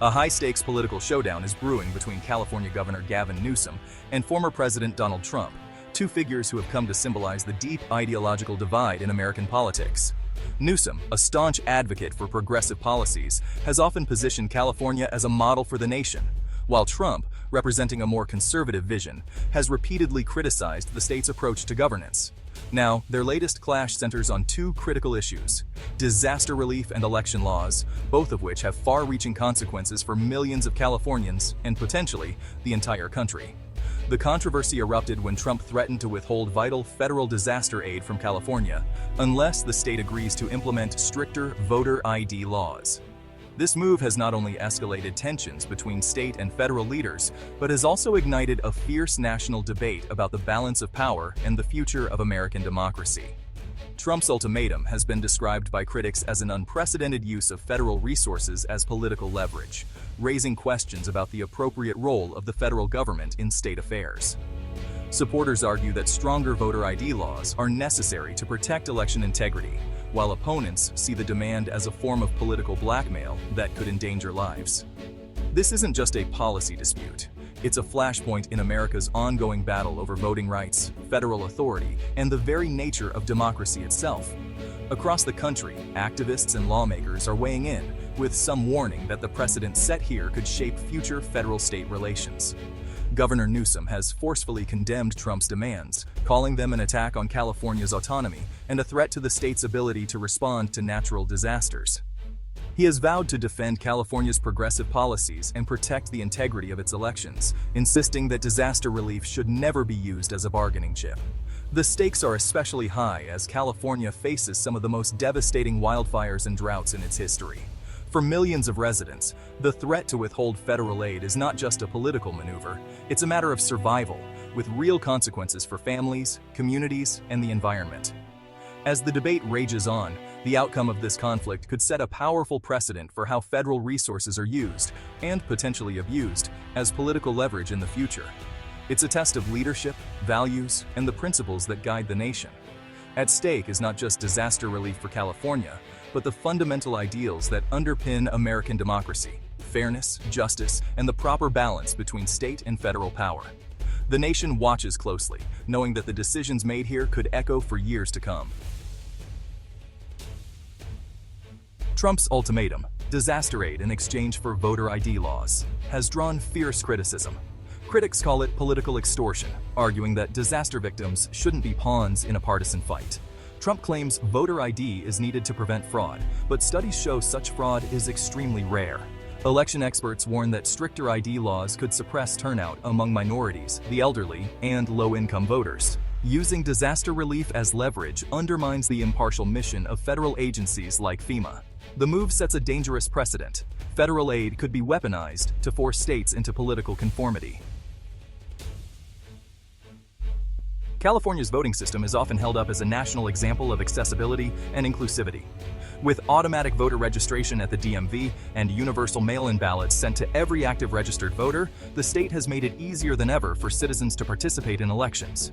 A high-stakes political showdown is brewing between California Governor Gavin Newsom and former President Donald Trump, two figures who have come to symbolize the deep ideological divide in American politics. Newsom, a staunch advocate for progressive policies, has often positioned California as a model for the nation, while Trump, representing a more conservative vision, has repeatedly criticized the state's approach to governance. Now, their latest clash centers on two critical issues: disaster relief and election laws, both of which have far-reaching consequences for millions of Californians and potentially the entire country. The controversy erupted when Trump threatened to withhold vital federal disaster aid from California unless the state agrees to implement stricter voter ID laws. This move has not only escalated tensions between state and federal leaders, but has also ignited a fierce national debate about the balance of power and the future of American democracy. Trump's ultimatum has been described by critics as an unprecedented use of federal resources as political leverage, raising questions about the appropriate role of the federal government in state affairs. Supporters argue that stronger voter ID laws are necessary to protect election integrity, while opponents see the demand as a form of political blackmail that could endanger lives. This isn't just a policy dispute. It's a flashpoint in America's ongoing battle over voting rights, federal authority, and the very nature of democracy itself. Across the country, activists and lawmakers are weighing in, with some warning that the precedent set here could shape future federal-state relations. Governor Newsom has forcefully condemned Trump's demands, calling them an attack on California's autonomy and a threat to the state's ability to respond to natural disasters. He has vowed to defend California's progressive policies and protect the integrity of its elections, insisting that disaster relief should never be used as a bargaining chip. The stakes are especially high as California faces some of the most devastating wildfires and droughts in its history. For millions of residents, the threat to withhold federal aid is not just a political maneuver, it's a matter of survival, with real consequences for families, communities, and the environment. As the debate rages on, the outcome of this conflict could set a powerful precedent for how federal resources are used, and potentially abused, as political leverage in the future. It's a test of leadership, values, and the principles that guide the nation. At stake is not just disaster relief for California, but the fundamental ideals that underpin American democracy: fairness, justice, and the proper balance between state and federal power. The nation watches closely, knowing that the decisions made here could echo for years to come. Trump's ultimatum, disaster aid in exchange for voter ID laws, has drawn fierce criticism. Critics call it political extortion, arguing that disaster victims shouldn't be pawns in a partisan fight. Trump claims voter ID is needed to prevent fraud, but studies show such fraud is extremely rare. Election experts warn that stricter ID laws could suppress turnout among minorities, the elderly, and low-income voters. Using disaster relief as leverage undermines the impartial mission of federal agencies like FEMA. The move sets a dangerous precedent. Federal aid could be weaponized to force states into political conformity. California's voting system is often held up as a national example of accessibility and inclusivity. With automatic voter registration at the DMV and universal mail-in ballots sent to every active registered voter, the state has made it easier than ever for citizens to participate in elections.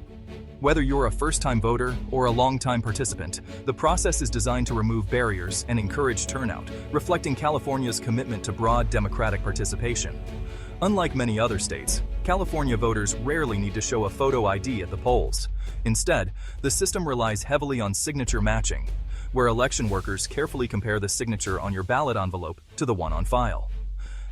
Whether you're a first-time voter or a long-time participant, the process is designed to remove barriers and encourage turnout, reflecting California's commitment to broad democratic participation. Unlike many other states, California voters rarely need to show a photo ID at the polls. Instead, the system relies heavily on signature matching, where election workers carefully compare the signature on your ballot envelope to the one on file.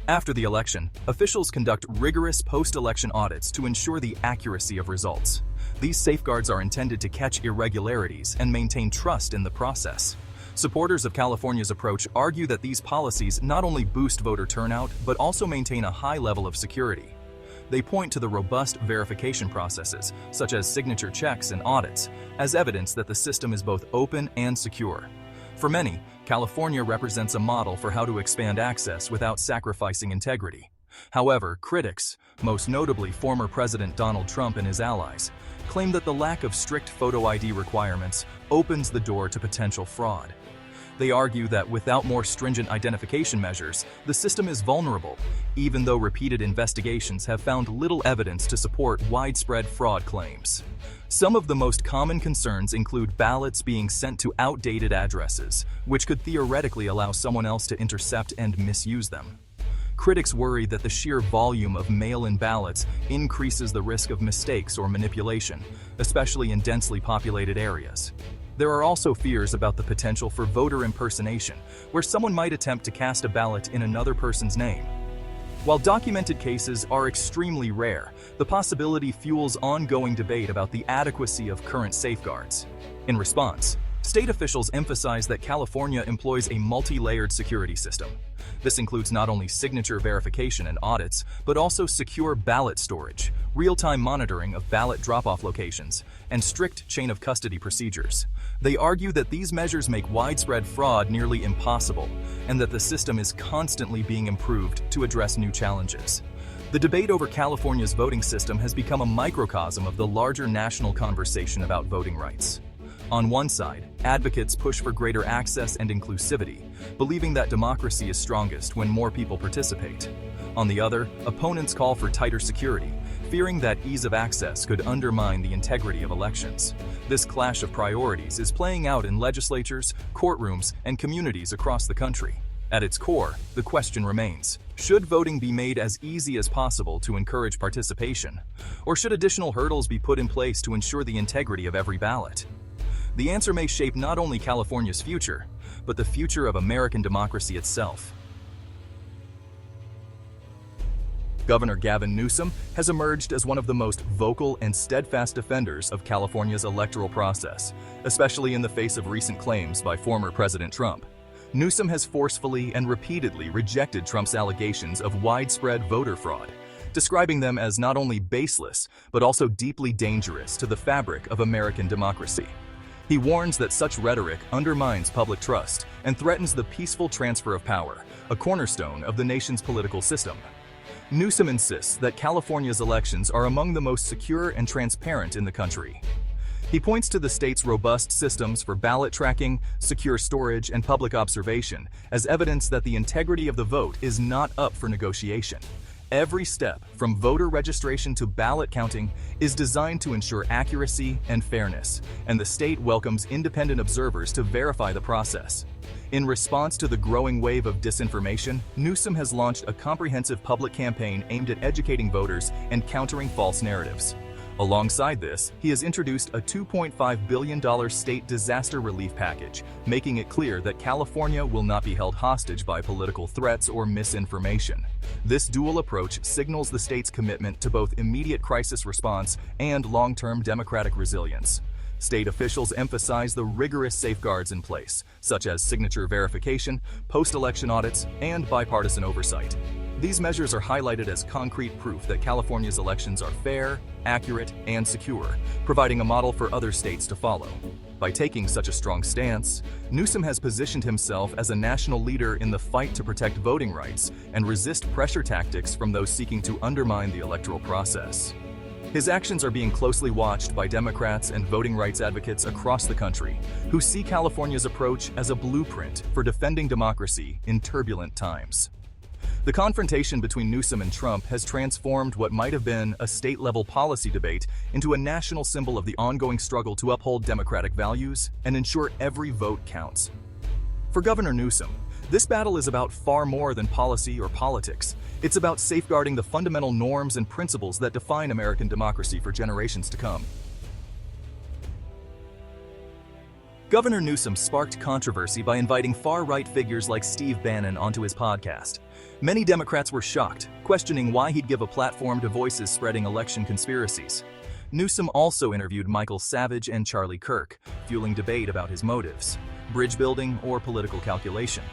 After the election, officials conduct rigorous post-election audits to ensure the accuracy of results. These safeguards are intended to catch irregularities and maintain trust in the process. Supporters of California's approach argue that these policies not only boost voter turnout, but also maintain a high level of security. They point to the robust verification processes, such as signature checks and audits, as evidence that the system is both open and secure. For many, California represents a model for how to expand access without sacrificing integrity. However, critics, most notably former President Donald Trump and his allies, claim that the lack of strict photo ID requirements opens the door to potential fraud. They argue that without more stringent identification measures, the system is vulnerable, even though repeated investigations have found little evidence to support widespread fraud claims. Some of the most common concerns include ballots being sent to outdated addresses, which could theoretically allow someone else to intercept and misuse them. Critics worry that the sheer volume of mail-in ballots increases the risk of mistakes or manipulation, especially in densely populated areas. There are also fears about the potential for voter impersonation, where someone might attempt to cast a ballot in another person's name. While documented cases are extremely rare, the possibility fuels ongoing debate about the adequacy of current safeguards. In response, state officials emphasize that California employs a multi-layered security system. This includes not only signature verification and audits, but also secure ballot storage, real-time monitoring of ballot drop-off locations, and strict chain of custody procedures. They argue that these measures make widespread fraud nearly impossible, and that the system is constantly being improved to address new challenges. The debate over California's voting system has become a microcosm of the larger national conversation about voting rights. On one side, advocates push for greater access and inclusivity, believing that democracy is strongest when more people participate. On the other, opponents call for tighter security, fearing that ease of access could undermine the integrity of elections. This clash of priorities is playing out in legislatures, courtrooms, and communities across the country. At its core, the question remains: should voting be made as easy as possible to encourage participation? Or should additional hurdles be put in place to ensure the integrity of every ballot? The answer may shape not only California's future, but the future of American democracy itself. Governor Gavin Newsom has emerged as one of the most vocal and steadfast defenders of California's electoral process, especially in the face of recent claims by former President Trump. Newsom has forcefully and repeatedly rejected Trump's allegations of widespread voter fraud, describing them as not only baseless, but also deeply dangerous to the fabric of American democracy. He warns that such rhetoric undermines public trust and threatens the peaceful transfer of power, a cornerstone of the nation's political system. Newsom insists that California's elections are among the most secure and transparent in the country. He points to the state's robust systems for ballot tracking, secure storage, and public observation as evidence that the integrity of the vote is not up for negotiation. Every step, from voter registration to ballot counting, is designed to ensure accuracy and fairness, and the state welcomes independent observers to verify the process. In response to the growing wave of disinformation, Newsom has launched a comprehensive public campaign aimed at educating voters and countering false narratives. Alongside this, he has introduced a $2.5 billion state disaster relief package, making it clear that California will not be held hostage by political threats or misinformation. This dual approach signals the state's commitment to both immediate crisis response and long-term democratic resilience. State officials emphasize the rigorous safeguards in place, such as signature verification, post-election audits, and bipartisan oversight. These measures are highlighted as concrete proof that California's elections are fair, accurate, and secure, providing a model for other states to follow. By taking such a strong stance, Newsom has positioned himself as a national leader in the fight to protect voting rights and resist pressure tactics from those seeking to undermine the electoral process. His actions are being closely watched by Democrats and voting rights advocates across the country, who see California's approach as a blueprint for defending democracy in turbulent times. The confrontation between Newsom and Trump has transformed what might have been a state-level policy debate into a national symbol of the ongoing struggle to uphold democratic values and ensure every vote counts. For Governor Newsom, this battle is about far more than policy or politics. It's about safeguarding the fundamental norms and principles that define American democracy for generations to come. Governor Newsom sparked controversy by inviting far-right figures like Steve Bannon onto his podcast. Many Democrats were shocked, questioning why he'd give a platform to voices spreading election conspiracies. Newsom also interviewed Michael Savage and Charlie Kirk, fueling debate about his motives, bridge building or political calculation.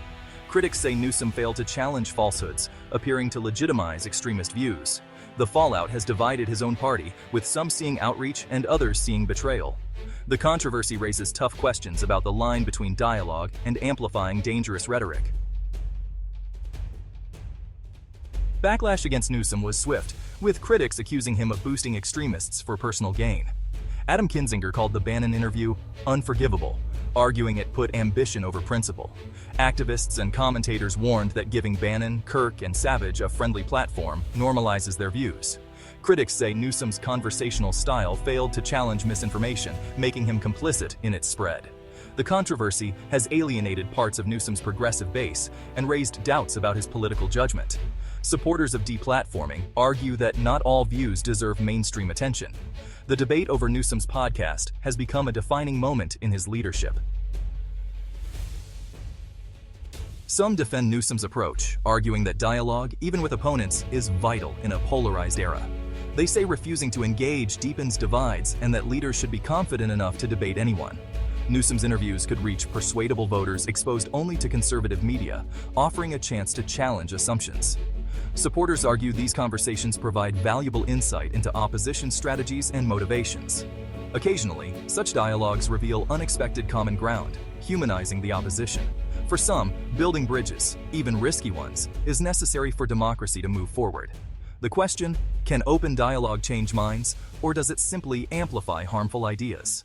Critics say Newsom failed to challenge falsehoods, appearing to legitimize extremist views. The fallout has divided his own party, with some seeing outreach and others seeing betrayal. The controversy raises tough questions about the line between dialogue and amplifying dangerous rhetoric. Backlash against Newsom was swift, with critics accusing him of boosting extremists for personal gain. Adam Kinzinger called the Bannon interview unforgivable, arguing it put ambition over principle. Activists and commentators warned that giving Bannon, Kirk, and Savage a friendly platform normalizes their views. Critics say Newsom's conversational style failed to challenge misinformation, making him complicit in its spread. The controversy has alienated parts of Newsom's progressive base and raised doubts about his political judgment. Supporters of deplatforming argue that not all views deserve mainstream attention. The debate over Newsom's podcast has become a defining moment in his leadership. Some defend Newsom's approach, arguing that dialogue, even with opponents, is vital in a polarized era. They say refusing to engage deepens divides and that leaders should be confident enough to debate anyone. Newsom's interviews could reach persuadable voters exposed only to conservative media, offering a chance to challenge assumptions. Supporters argue these conversations provide valuable insight into opposition strategies and motivations. Occasionally, such dialogues reveal unexpected common ground, humanizing the opposition. For some, building bridges, even risky ones, is necessary for democracy to move forward. The question, can open dialogue change minds, or does it simply amplify harmful ideas?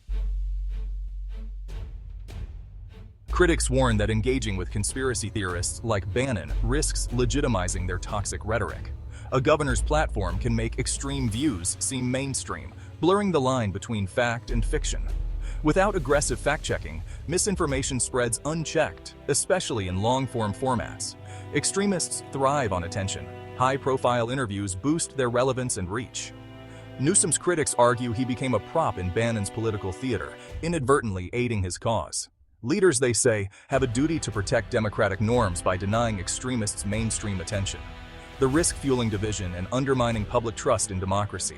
Critics warn that engaging with conspiracy theorists like Bannon risks legitimizing their toxic rhetoric. A governor's platform can make extreme views seem mainstream, blurring the line between fact and fiction. Without aggressive fact-checking, misinformation spreads unchecked, especially in long-form formats. Extremists thrive on attention. High-profile interviews boost their relevance and reach. Newsom's critics argue he became a prop in Bannon's political theater, inadvertently aiding his cause. Leaders, they say, have a duty to protect democratic norms by denying extremists mainstream attention. The risk fueling division and undermining public trust in democracy.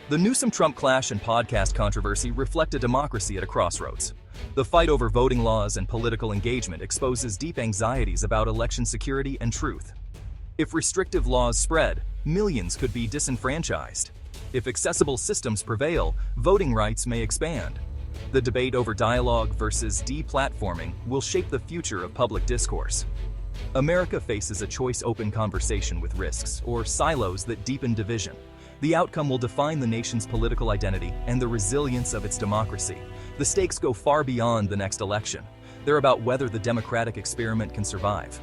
The Newsom-Trump clash and podcast controversy reflect a democracy at a crossroads. The fight over voting laws and political engagement exposes deep anxieties about election security and truth. If restrictive laws spread, millions could be disenfranchised. If accessible systems prevail, voting rights may expand. The debate over dialogue versus deplatforming will shape the future of public discourse. America faces a choice-open conversation with risks or silos that deepen division. The outcome will define the nation's political identity and the resilience of its democracy. The stakes go far beyond the next election. They're about whether the democratic experiment can survive.